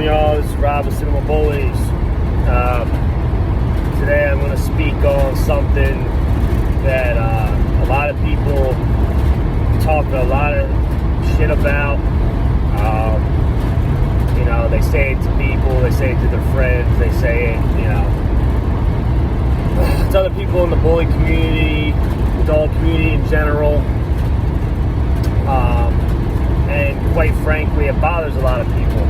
going, y'all? This is Rob with CinemaBullyZ. Today I'm going to speak on something that a lot of people talk a lot of shit about. They say it to people, they say it to their friends, they say it, to other people in the bully community, the dog community in general. And quite frankly, it bothers a lot of people.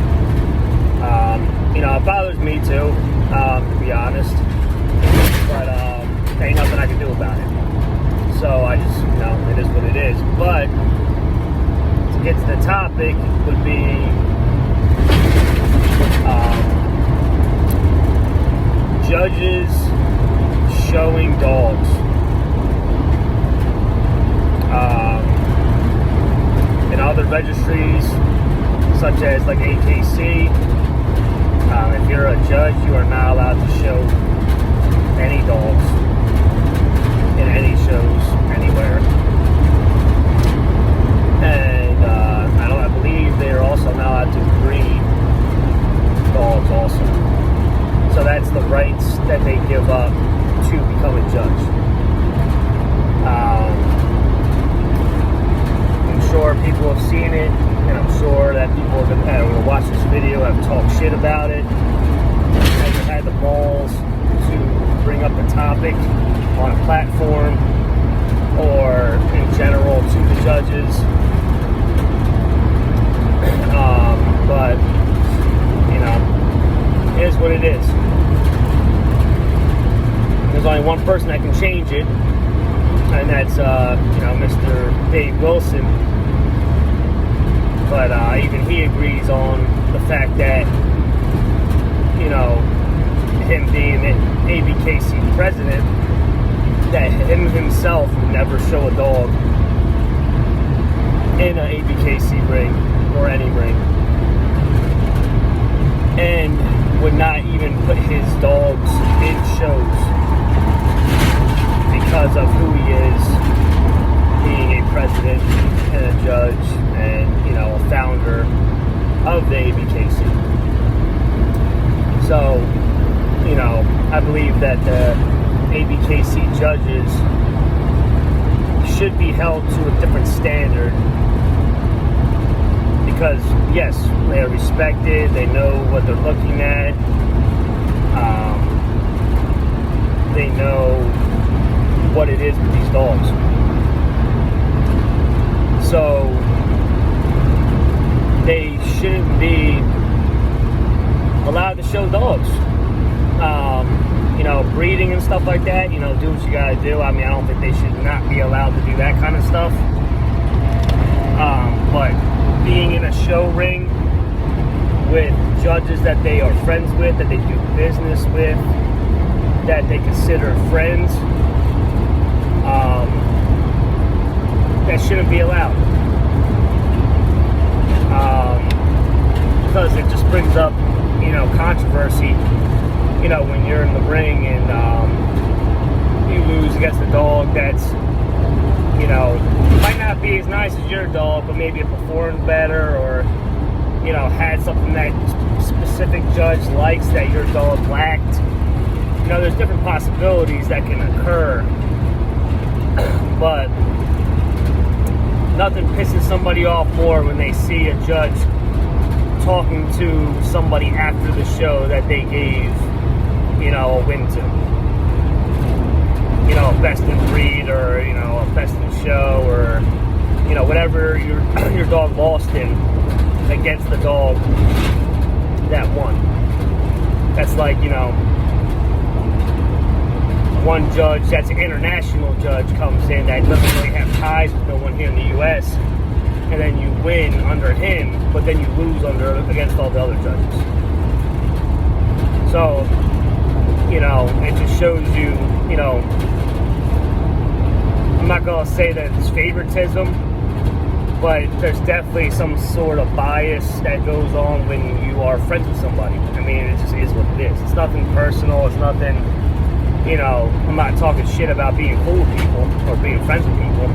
It bothers me too, to be honest. But there ain't nothing I can do about it. So I just, it is what it is. But to get to the topic would be judges showing dogs. In other registries, such as like AKC, if you're a judge, you are not allowed to show any dogs in any shows anywhere. And I believe they are also not allowed to breed dogs also. So that's the rights that they give up to become a judge. I'm sure people have seen it, and I'm sure that people that will watch this video have talked shit about it, and have had the balls to bring up the topic on a platform or in general to the judges. But it is what it is. There's only one person that can change it, and that's Mr. Dave Wilson. But even he agrees on the fact that him being the ABKC president, that him himself would never show a dog in an ABKC ring or any ring, and would not even put his dogs in shows because of who he is, being a president and a judge and a founder of the ABKC. So I believe that the ABKC judges should be held to a different standard, because yes, they are respected, they know what they're looking at, they know what it is with these dogs. So they shouldn't be allowed to show dogs. Breeding and stuff like that, do what you gotta do. I don't think they should not be allowed to do that kind of stuff. But being in a show ring with judges that they are friends with, that they do business with, that they consider friends, that shouldn't be allowed. Because it just brings up, controversy, when you're in the ring and you lose against a dog that's, might not be as nice as your dog, but maybe it performed better, or, had something that specific judge likes that your dog lacked. There's different possibilities that can occur, but nothing pisses somebody off more when they see a judge talking to somebody after the show that they gave, a win to. Best in breed, or, a best in show, or, whatever your dog lost in against the dog that won. That's like, one judge that's an international judge comes in that doesn't really have ties with no one here in the U.S., and then you win under him, but then you lose against all the other judges. So, it just shows you, I'm not going to say that it's favoritism, but there's definitely some sort of bias that goes on when you are friends with somebody. It just is what it is. It's nothing personal, it's nothing, I'm not talking shit about being cool with people or being friends with people.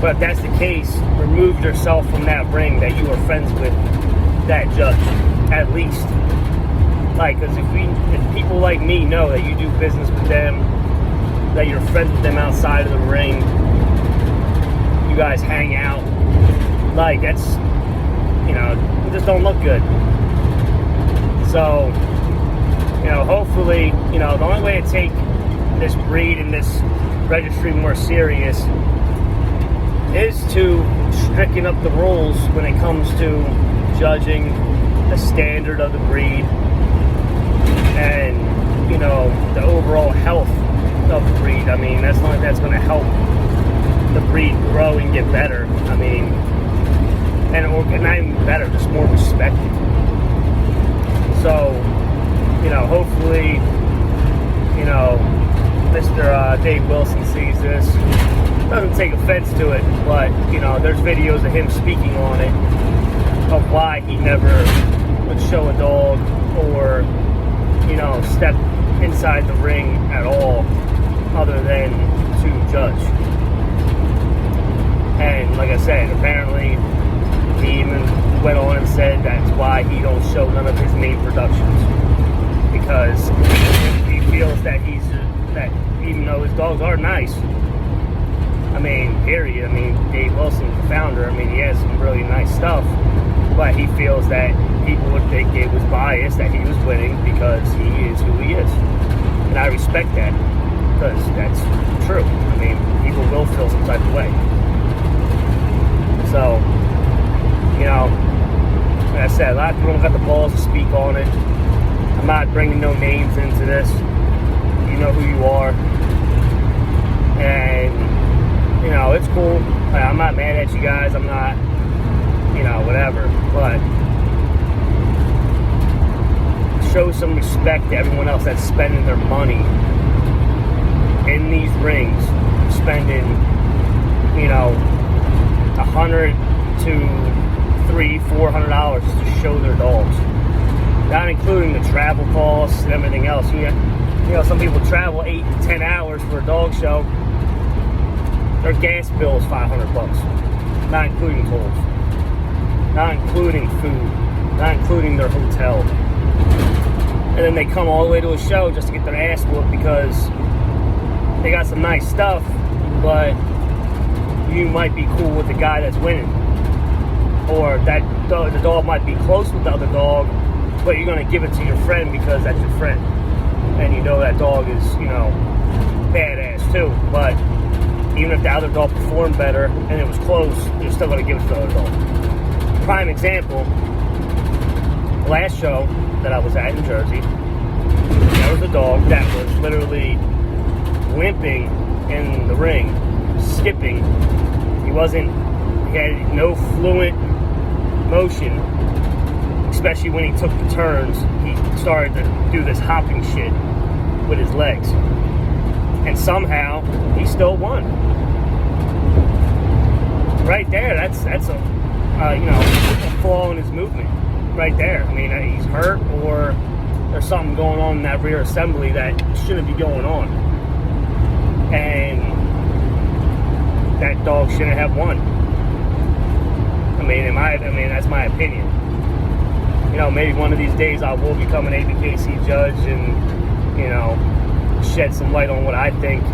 But if that's the case, remove yourself from that ring that you are friends with that judge. at least. Like, because if people like me know that you do business with them, that you're friends with them outside of the ring, you guys hang out, like, that's, you know, it just don't look good. So, you know, hopefully, you know, the only way to take this breed and this registry more serious is to stricken up the rules when it comes to judging the standard of the breed and, you know, the overall health of the breed. I mean, that's not that's going to help the breed grow and get better. I mean, and or not even better, just more respected. So, you know, hopefully, you know, Mr. Dave Wilson sees this, doesn't take offense to it, but, you know, there's videos of him speaking on it, of why he never would show a dog or, you know, step inside the ring at all other than to judge. And like I said, apparently he even went on and said that's why he don't show none of his main productions, because he feels that that even though his dogs are nice, I mean, period. I mean, Dave Wilson's the founder. I mean, he has some really nice stuff, but he feels that people would think it was biased, that he was winning because he is who he is. And I respect that, because that's true. I mean, people will feel some type of way. So, you know, like I said, a lot of people don't got the balls to speak on it. I'm not bringing no names into this. You know who you are. And, you know, it's cool. I'm not mad at you guys. I'm not, you know, whatever. But show some respect to everyone else that's spending their money in these rings, spending, you know, $100 to $300-$400 to show their dogs, not including the travel costs and everything else. You know, some people travel 8 to 10 hours for a dog show. Their gas bill is $500, not including tolls, not including food, not including their hotel. And then they come all the way to a show just to get their ass whooped because they got some nice stuff, but you might be cool with the guy that's winning, or that the dog might be close with the other dog, but you're going to give it to your friend because that's your friend, and you know that dog is, you know, badass too. But even if the other dog performed better and it was close, you're still going to give it to the other dog. Prime example, last show that I was at in Jersey, there was a dog that was literally limping in the ring, skipping. He had no fluent motion, especially when he took the turns. He started to do this hopping shit with his legs, and somehow he still won. Right there, that's a you know, a flaw in his movement. Right there. I mean, he's hurt, or there's something going on in that rear assembly that shouldn't be going on, and that dog shouldn't have won. I mean, that's my opinion. You know, maybe one of these days I will become an ABKC judge and, you know, shed some light on what I think.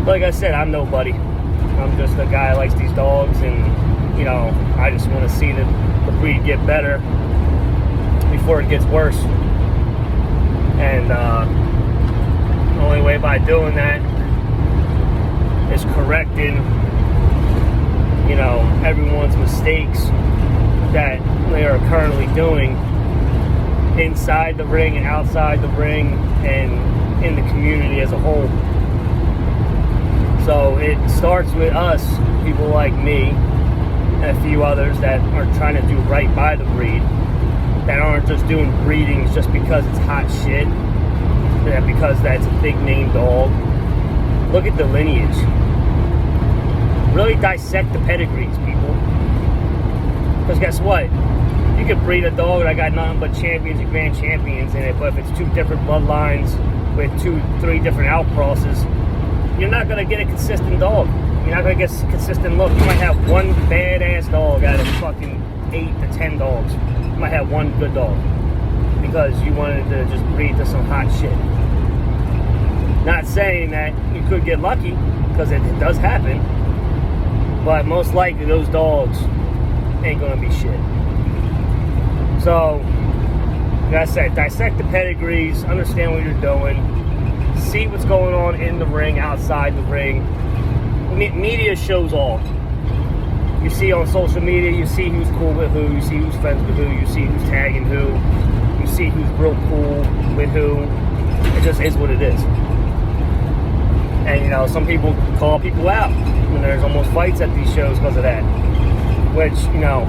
Like I said, I'm nobody. I'm just a guy who likes these dogs, and, you know, I just want to see the breed get better before it gets worse. And the only way by doing that is correcting, you know, everyone's mistakes that they are currently doing inside the ring and outside the ring and in the community as a whole. So it starts with us, people like me and a few others that are trying to do right by the breed, that aren't just doing breedings just because it's hot shit, that because that's a big name dog. Look at the lineage. Really dissect the pedigrees, people. Because guess what? You could breed a dog that got nothing but champions and grand champions in it, but if it's two different bloodlines with 2-3 different outcrosses, you're not going to get a consistent dog. You're not going to get a consistent look. You might have one badass dog out of fucking 8 8 to 10 dogs. You might have one good dog because you wanted to just breed to some hot shit. Not saying that you could get lucky, because it does happen, but most likely those dogs ain't gonna be shit. So, like I said, dissect the pedigrees, understand what you're doing, see what's going on in the ring, outside the ring. Media shows all. You see on social media, you see who's cool with who, you see who's friends with who, you see who's tagging who, you see who's real cool with who. It just is what it is. And, you know, some people call people out, and there's almost fights at these shows because of that. Which, you know,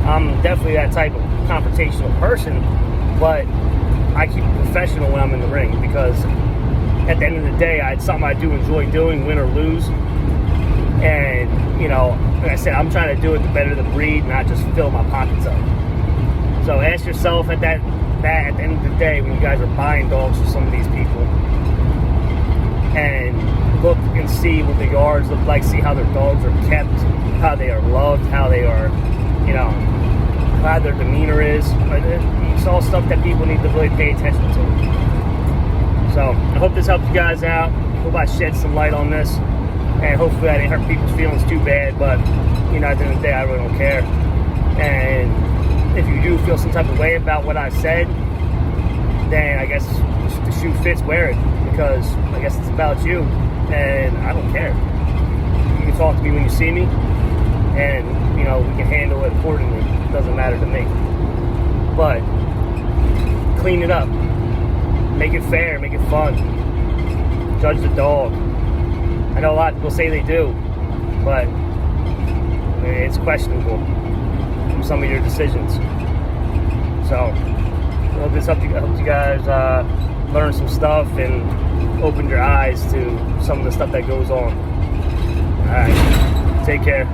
I'm definitely that type of confrontational person, but I keep it professional when I'm in the ring, because at the end of the day, it's something I do enjoy doing, win or lose. And, you know, like I said, I'm trying to do it to better the breed, not just fill my pockets up. So ask yourself at the end of the day, when you guys are buying dogs from some of these people, and look and see what the yards look like, see how their dogs are kept, how they are loved, how they are, you know, how their demeanor is. It's all stuff that people need to really pay attention to. So I hope this helped you guys out. I hope I shed some light on this, and hopefully I didn't hurt people's feelings too bad, but, you know, at the end of the day, I really don't care. And if you do feel some type of way about what I said, then I guess the shoe fits, wear it, because I guess it's about you, and I don't care. You can talk to me when you see me, and, you know, we can handle it accordingly. It doesn't matter to me. But clean it up. Make it fair, make it fun. Judge the dog. I know a lot of people say they do, but it's questionable from some of your decisions. So I hope this helped you guys learn some stuff and open your eyes to some of the stuff that goes on. All right, take care.